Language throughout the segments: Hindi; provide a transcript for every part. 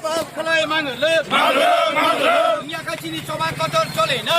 Paul Kalai Mangale, Yakachini Soba Kotor Jolly, no,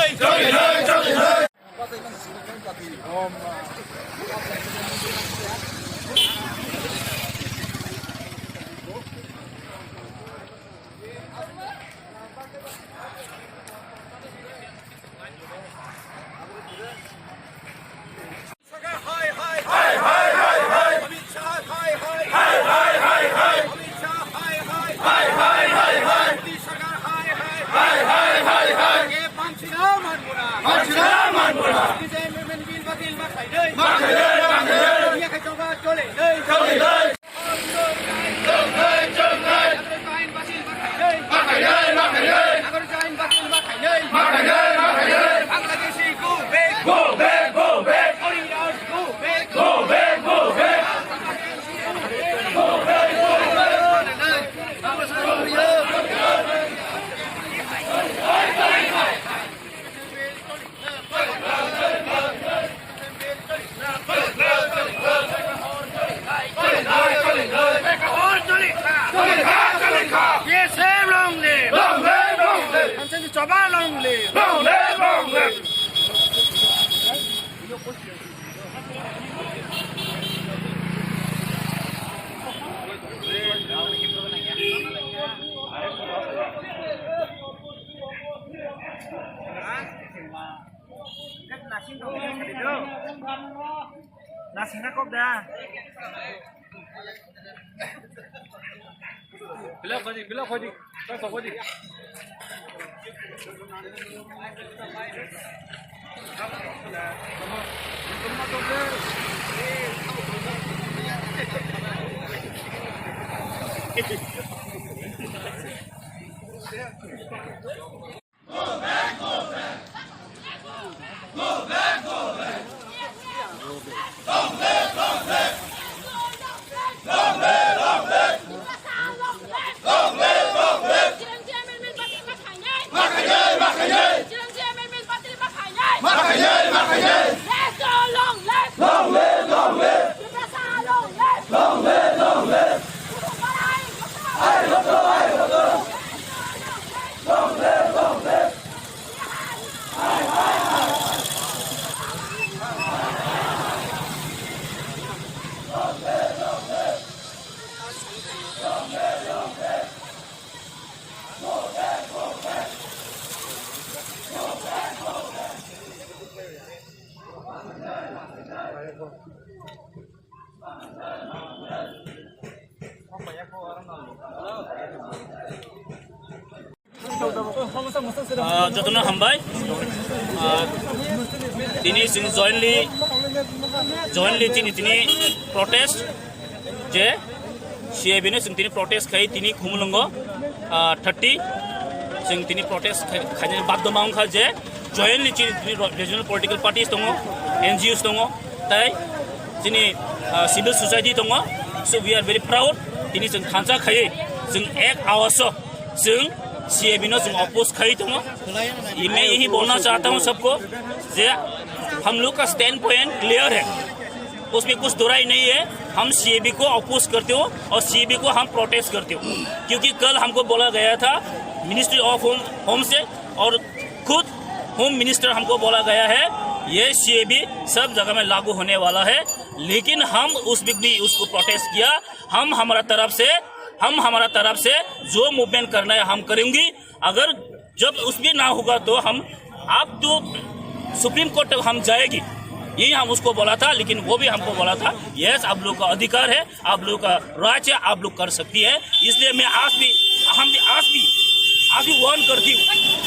Nasinya kok dah. Bila kau di, kau di. Jatuna hambai tini sing jointly tini protest je CAB ne sing tini protest khai tini khumulungo 30 sing tini protest khane baddo maung kha je jointly tini regional political parties tongo NGOs tongo tai tini civil society tongo, so we are very proud tini sing khansa khai sing ek awaso sing CAB ने जो अपोज खाई तो मैं यही बोलना चाहता हूँ सबको जे हम लोग का स्टैंड पॉइंट क्लियर है, उसमें कुछ दोहराई नहीं है। हम CAB को अपोज करते हो और CAB को हम प्रोटेस्ट करते हो, क्योंकि कल हमको बोला गया था मिनिस्ट्री ऑफ होम से और खुद होम मिनिस्टर हमको बोला गया है ये CAB सब जगह में लागू होने वाला है, लेकिन हम उस भी उसको प्रोटेस्ट किया। हम हमारा तरफ से जो मूवमेंट करना है हम करेंगे। अगर जब उस भी ना होगा तो हम आप तो सुप्रीम कोर्ट तक हम जाएगी, यही हम उसको बोला था। लेकिन वो भी हमको बोला था यस आप लोग का अधिकार है, आप लोग का राइट है, आप लोग कर सकती है। इसलिए मैं आज भी वार्न करती हूँ,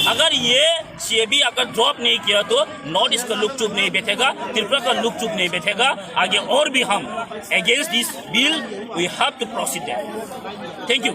अगर ये CAB अगर ड्रॉप नहीं किया तो नॉर्थ ईस्ट का लुक चुप नहीं बैठेगा, त्रिपुरा का लुक चुप नहीं बैठेगा। आगे और भी हम against this bill we have to proceed. Thank you.